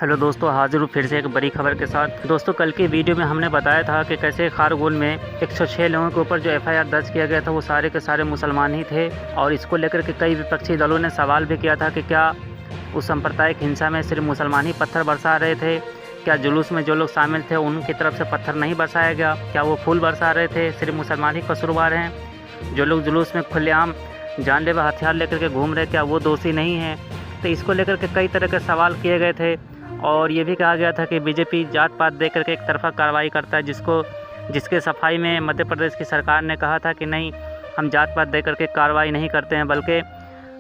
Hello दोस्तों, हाजिर हूँ फिर से एक बड़ी खबर के साथ। दोस्तों, कल की वीडियो में हमने बताया था कि कैसे खारगोन में 106 लोगों के ऊपर जो एफआईआर दर्ज किया गया था वो सारे के सारे मुसलमान ही थे। और इसको लेकर के कई विपक्षी दलों ने सवाल भी किया था कि क्या उस सांप्रदायिक हिंसा में सिर्फ मुसलमान ही पत्थर बरसा रहे थे, क्या जुलूस में जो लोग शामिल थे उनकी तरफ से पत्थर नहीं बरसाया गया, क्या वो फूल बरसा रहे थे, सिर्फ मुसलमान ही कसूरवार हैं, जो लोग जुलूस में खुलेआम जानलेवा हथियार लेकर के घूम रहे क्या वो दोषी नहीं हैं। तो इसको लेकर के कई तरह के सवाल किए गए थे और ये भी कहा गया था कि बीजेपी जात पात दे करके एक तरफा कार्रवाई करता है, जिसके सफाई में मध्य प्रदेश की सरकार ने कहा था कि नहीं, हम जात पात दे करके कार्रवाई नहीं करते हैं, बल्कि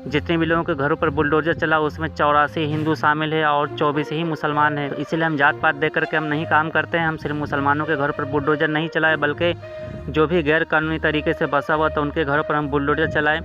जितने भी लोगों के घरों पर बुलडोजर चला उसमें 84 हिंदू शामिल है और 24 ही मुसलमान हैं। तो इसीलिए हम जात पात दे करके हम नहीं काम करते हैं, हम सिर्फ मुसलमानों के घर पर बुलडोजर नहीं चलाए, बल्कि जो भी गैर कानूनी तरीके से बसा हुआ था उनके घरों पर हम बुलडोजर चलाएँ।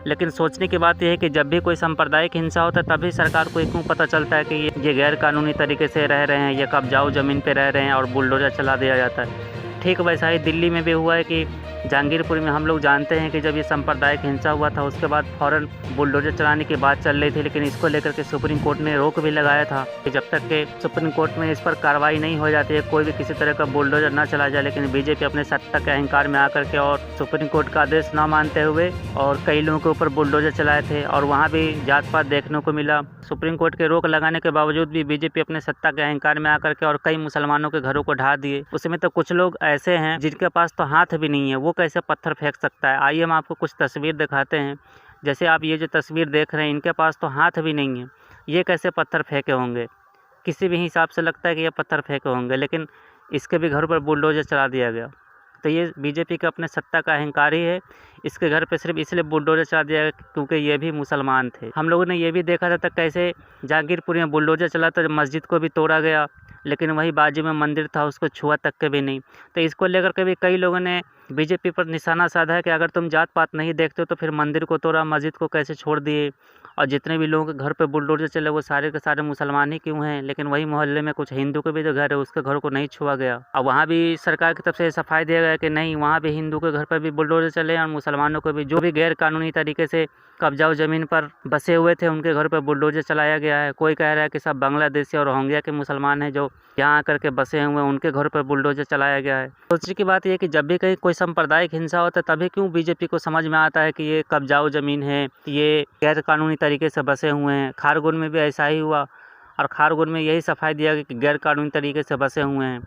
लेकिन सोचने की बात यह है कि जब भी कोई सांप्रदायिक हिंसा होता है तभी सरकार को क्यों पता चलता है कि ये गैर कानूनी तरीके से रह रहे हैं, ये कब्जाऊ ज़मीन पे रह रहे हैं और बुलडोजर चला दिया जाता है। ठीक वैसा ही दिल्ली में भी हुआ है कि जहांगीरपुर में हम लोग जानते हैं कि जब ये सांप्रदायिक हिंसा हुआ था उसके बाद फ़ौरन बुलडोजर चलाने की बात चल रही थी, लेकिन इसको लेकर के सुप्रीम कोर्ट ने रोक भी लगाया था कि जब तक के सुप्रीम कोर्ट में इस पर कार्रवाई नहीं हो जाती है, कोई भी किसी तरह का बुलडोजर ना चला जाए। लेकिन बीजेपी अपने सत्ता के अहंकार में आकर के और सुप्रीम कोर्ट का आदेश न मानते हुए और कई लोगों के ऊपर बुलडोजर चलाए थे और वहाँ भी जात पात देखने को मिला। सुप्रीम कोर्ट के रोक लगाने के बावजूद भी बीजेपी अपने सत्ता के अहंकार में आकर के और कई मुसलमानों के घरों को ढा दिए। उसमें तो कुछ लोग ऐसे हैं जिनके पास तो हाथ भी नहीं है, वो कैसे पत्थर फेंक सकता है। आइए हम आपको कुछ तस्वीर दिखाते हैं। जैसे आप ये जो तस्वीर देख रहे हैं, इनके पास तो हाथ भी नहीं है, ये कैसे पत्थर फेंके होंगे। किसी भी हिसाब से लगता है कि ये पत्थर फेंके होंगे, लेकिन इसके भी घर पर बुलडोजर चला दिया गया। तो ये बीजेपी का अपने सत्ता का अहंकार ही है। इसके घर पे सिर्फ इसलिए बुलडोजर चला दिया गया क्योंकि ये भी मुसलमान थे। हम लोगों ने ये भी देखा था तक कैसे जहांगीरपुर में बुलडोजर चला तो मस्जिद को भी तोड़ा गया, लेकिन वही बाजू में मंदिर था उसको छुआ तक के भी नहीं। तो इसको लेकर के भी कई लोगों ने बीजेपी पर निशाना साधा है कि अगर तुम जात पात नहीं देखते हो तो फिर मंदिर को तोड़ा, मस्जिद को कैसे छोड़ दिए, और जितने भी लोगों के घर पे बुलडोजर चले वो सारे के सारे मुसलमान ही क्यों हैं। लेकिन वही मोहल्ले में कुछ हिंदू के भी जो घर है उसके घर को नहीं छुआ गया। और वहाँ भी सरकार की तरफ से सफाई दिया गया कि नहीं, वहाँ भी हिंदू के घर पर भी बुलडोजर चले और मुसलमानों को भी जो भी गैर कानूनी तरीके से कब्जाऊ ज़मीन पर बसे हुए थे उनके घर पर बुलडोजर चलाया गया है। कोई कह रहा है कि सब बांग्लादेशी और रोहिंग्या के मुसलमान हैं जो यहाँ आकर के बसे हुए हैं, उनके घर पर बुलडोजर चलाया गया है। सोचने की बात यह है कि जब भी कहीं कोई सांप्रदायिक हिंसा होता है तभी क्यों बीजेपी को समझ में आता है कि ये कब्जाऊ ज़मीन है, ये गैर कानूनी तरीके से बसे हुए हैं। खारगोन में भी ऐसा ही हुआ और खारगोन में यही सफाई दिया गया कि गैर कानूनी तरीके से बसे हुए हैं।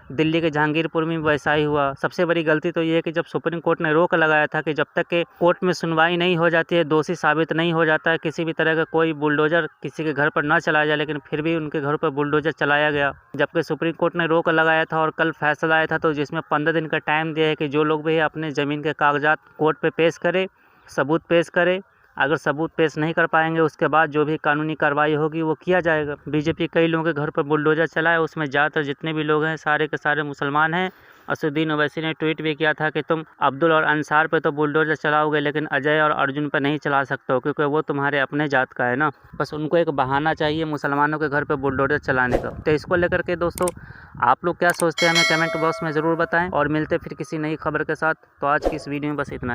दिल्ली के जहांगीरपुर में भी वैसा ही हुआ। सबसे बड़ी गलती तो ये है कि जब सुप्रीम कोर्ट ने रोक लगाया था कि जब तक के कोर्ट में सुनवाई नहीं हो जाती है, दोषी साबित नहीं हो जाता है, किसी भी तरह का कोई बुलडोजर किसी के घर पर न चलाया जाए, लेकिन फिर भी उनके घर पर बुलडोजर चलाया गया। जबकि सुप्रीम कोर्ट ने रोक लगाया था और कल फैसला आया था, तो जिसमें 15 दिन का टाइम दिया है कि जो लोग भी अपने ज़मीन के कागजात कोर्ट पर पेश करे, सबूत पेश करे। अगर सबूत पेश नहीं कर पाएंगे उसके बाद जो भी कानूनी कार्रवाई होगी वो किया जाएगा। बीजेपी कई लोगों के घर पर बुलडोजर चलाए, उसमें ज़्यादातर जितने भी लोग हैं सारे के सारे मुसलमान हैं। असदुद्दीन ओवैसी ने ट्वीट भी किया था कि तुम अब्दुल और अंसार पे तो बुलडोजर चलाओगे लेकिन अजय और अर्जुन पर नहीं चला सकते हो क्योंकि वो तुम्हारे अपने जात का है ना। बस उनको एक बहाना चाहिए मुसलमानों के घर पर बुलडोजर चलाने का। तो इसको लेकर के दोस्तों आप लोग क्या सोचते हैं हमें कमेंट बॉक्स में ज़रूर बताएं और मिलते फिर किसी नई खबर के साथ। तो आज की इस वीडियो में बस इतना।